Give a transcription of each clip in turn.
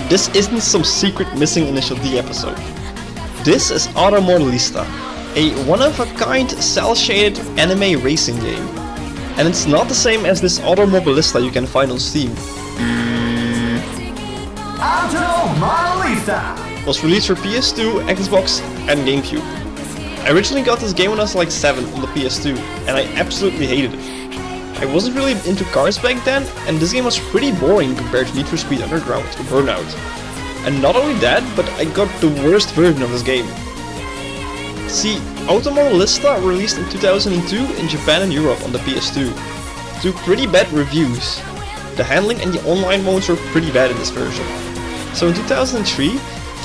This isn't some secret missing initial D episode. This is Modellista, a one-of-a-kind cel-shaded anime racing game. And it's not the same as this other Modellista you can find on Steam. Modellista Was released for PS2, Xbox and GameCube. I originally got this game when I was like 7 on the PS2 and I absolutely hated it. I wasn't really into cars back then, and this game was pretty boring compared to Need for Speed Underground or Burnout. And not only that, but I got the worst version of this game. See, Modellista released in 2002 in Japan and Europe on the PS2. It took pretty bad reviews. The handling and the online modes were pretty bad in this version. So in 2003,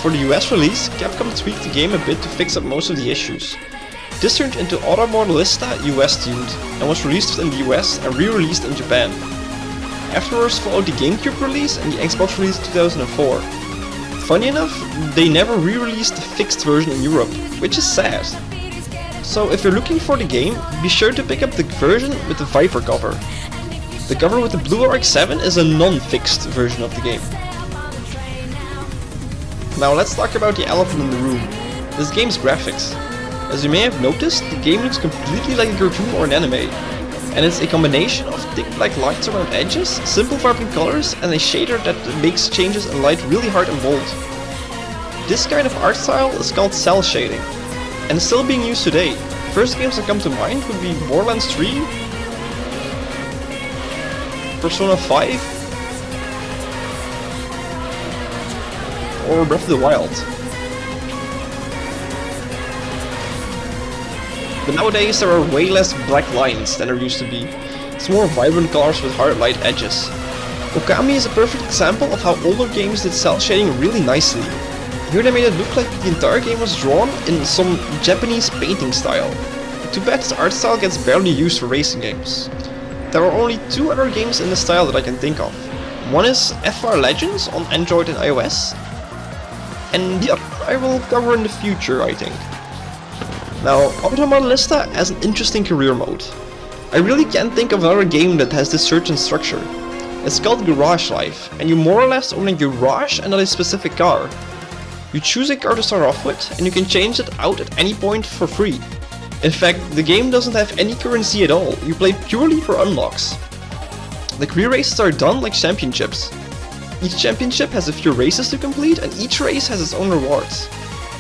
for the US release, Capcom tweaked the game a bit to fix up most of the issues. This turned into Modellista US tuned and was released in the US and re-released in Japan. Afterwards followed the GameCube release and the Xbox release in 2004. Funny enough, they never re-released the fixed version in Europe, which is sad. So if you're looking for the game, be sure to pick up the version with the Viper cover. The cover with the Blue RX-7 is a non-fixed version of the game. Now let's talk about the elephant in the room, this game's graphics. As you may have noticed, the game looks completely like a cartoon or an anime. And it's a combination of thick black lines around edges, simple vibrant colors, and a shader that makes changes in light really hard and bold. This kind of art style is called cel shading, and is still being used today. First games that come to mind would be Borderlands 3, Persona 5, or Breath of the Wild. But nowadays there are way less black lines than there used to be. It's more vibrant colors with hard light edges. Okami is a perfect example of how older games did cel shading really nicely. Here they made it look like the entire game was drawn in some Japanese painting style. Too bad this art style gets barely used for racing games. There are only two other games in this style that I can think of. One is FR Legends on Android and iOS, and the other I will cover in the future, I think. Now, Modellista has an interesting career mode. I really can't think of another game that has this certain structure. It's called Garage Life, and you more or less own a garage and not a specific car. You choose a car to start off with, and you can change it out at any point for free. In fact, the game doesn't have any currency at all, you play purely for unlocks. The career races are done like championships. Each championship has a few races to complete, and each race has its own rewards.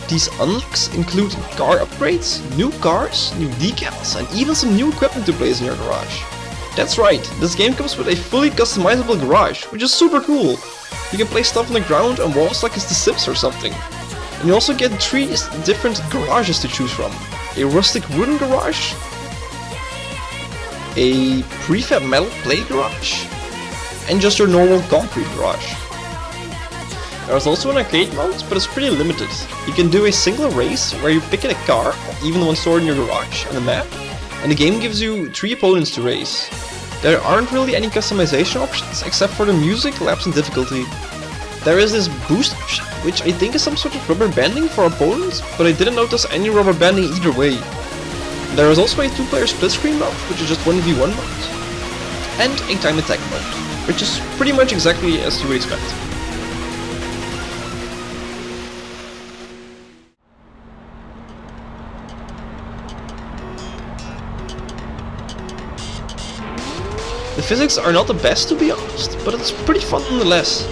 These unlocks include car upgrades, new cars, new decals, and even some new equipment to place in your garage. That's right, this game comes with a fully customizable garage, which is super cool. You can place stuff on the ground and walls like it's The Sims or something. And you also get 3 different garages to choose from. A rustic wooden garage, a prefab metal plate garage, and just your normal concrete garage. There's also an arcade mode, but it's pretty limited. You can do a single race where you pick a car, even one stored in your garage, and a map, and the game gives you 3 opponents to race. There aren't really any customization options except for the music, laps and difficulty. There is this boost option, which I think is some sort of rubber banding for opponents, but I didn't notice any rubber banding either way. There is also a 2-player split screen mode, which is just 1v1 mode, and a time attack mode, which is pretty much exactly as you would expect. The physics are not the best to be honest, but it's pretty fun nonetheless.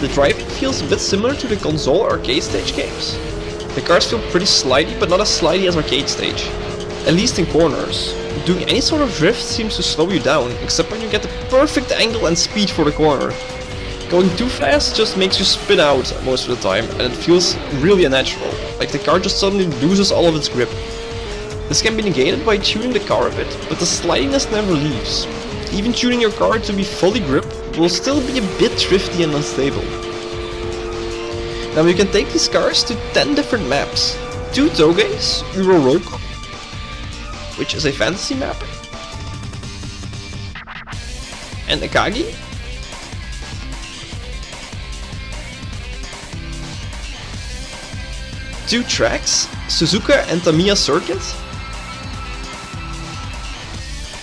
The driving feels a bit similar to the console arcade stage games. The cars feel pretty slidey, but not as slidey as arcade stage. At least in corners. Doing any sort of drift seems to slow you down, except when you get the perfect angle and speed for the corner. Going too fast just makes you spin out most of the time, and it feels really unnatural, like the car just suddenly loses all of its grip. This can be negated by tuning the car a bit, but the slidiness never leaves. Even tuning your car to be fully gripped will still be a bit drifty and unstable. Now you can take these cars to 10 different maps. 2 Togeis, Euro Road, which is a fantasy map, and Akagi, two tracks, Suzuka and Tamiya Circuit.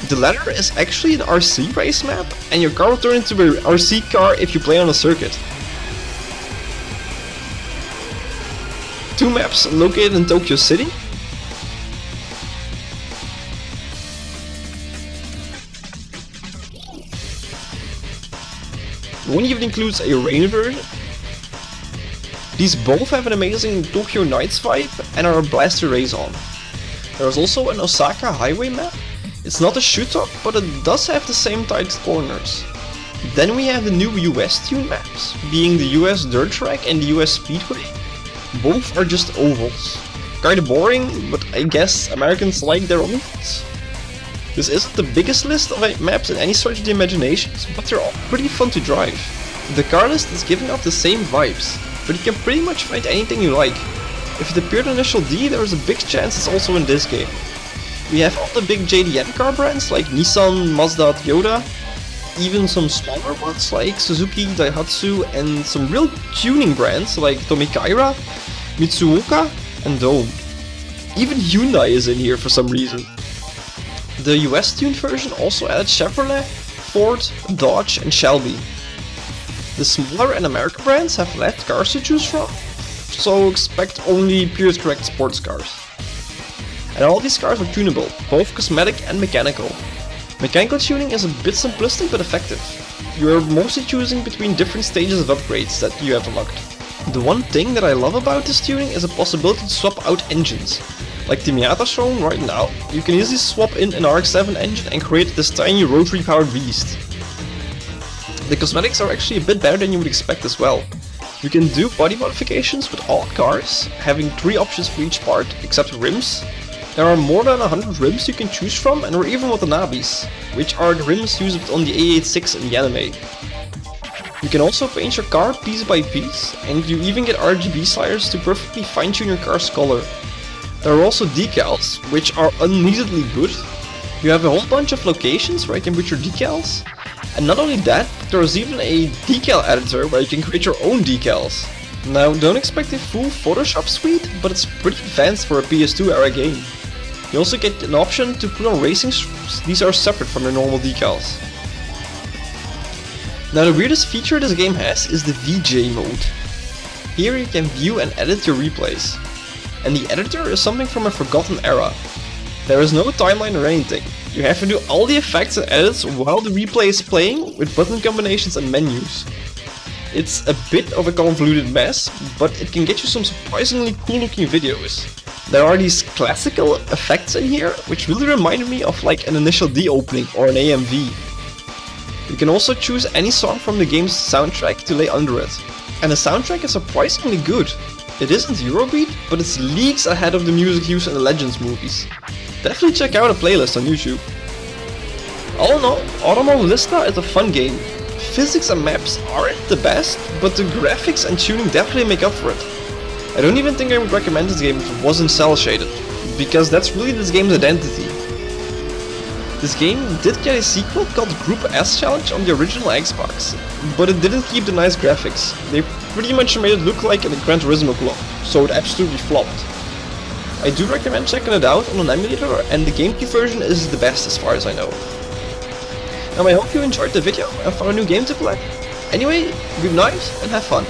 The latter is actually an RC race map, and your car will turn into an RC car if you play on a circuit. 2 maps located in Tokyo City. One even includes a rain version. These both have an amazing Tokyo Nights vibe and are a blast to race on. There is also an Osaka highway map. It's not a shoot-up, but it does have the same tight corners. Then we have the new US tune maps, being the US Dirt Track and the US Speedway. Both are just ovals. Kinda boring, but I guess Americans like their ovals. This isn't the biggest list of maps in any stretch of the imaginations, but they're all pretty fun to drive. The car list is giving off the same vibes, but you can pretty much find anything you like. If it appeared in Initial D, there is a big chance it's also in this game. We have all the big JDM car brands like Nissan, Mazda, Toyota, even some smaller ones like Suzuki, Daihatsu, and some real tuning brands like Tomikaira, Mitsuoka, and Dome. Even Hyundai is in here for some reason. The US tuned version also added Chevrolet, Ford, Dodge, and Shelby. The smaller and American brands have less cars to choose from, so expect only period correct sports cars. And all these cars are tunable, both cosmetic and mechanical. Mechanical tuning is a bit simplistic but effective. You are mostly choosing between different stages of upgrades that you have unlocked. The one thing that I love about this tuning is a possibility to swap out engines. Like the Miata shown right now, you can easily swap in an RX-7 engine and create this tiny rotary powered beast. The cosmetics are actually a bit better than you would expect as well. You can do body modifications with all cars, having 3 options for each part, except rims. There are more than 100 rims you can choose from, and we're even Watanabes, which are the rims used on the A86 in the anime. You can also paint your car piece by piece, and you even get RGB sliders to perfectly fine-tune your car's color. There are also decals, which are unneededly good. You have a whole bunch of locations where you can put your decals. And not only that, there is even a decal editor where you can create your own decals. Now, don't expect a full Photoshop suite, but it's pretty advanced for a PS2 era game. You also get an option to put on racing strips. These are separate from your normal decals. Now, the weirdest feature this game has is the VJ mode. Here you can view and edit your replays. And the editor is something from a forgotten era. There is no timeline or anything. You have to do all the effects and edits while the replay is playing with button combinations and menus. It's a bit of a convoluted mess, but it can get you some surprisingly cool looking videos. There are these classical effects in here, which really reminded me of like an Initial D opening or an AMV. You can also choose any song from the game's soundtrack to lay under it. And the soundtrack is surprisingly good. It isn't Eurobeat, but it's leagues ahead of the music used in the Legends movies. Definitely check out a playlist on YouTube. All in all, Modellista is a fun game. Physics and maps aren't the best, but the graphics and tuning definitely make up for it. I don't even think I would recommend this game if it wasn't cel shaded, because that's really this game's identity. This game did get a sequel called Group S Challenge on the original Xbox, but it didn't keep the nice graphics. They pretty much made it look like a Gran Turismo clone, so it absolutely flopped. I do recommend checking it out on an emulator, and the GameCube version is the best as far as I know. Now I hope you enjoyed the video and found a new game to play. Anyway, good night and have fun.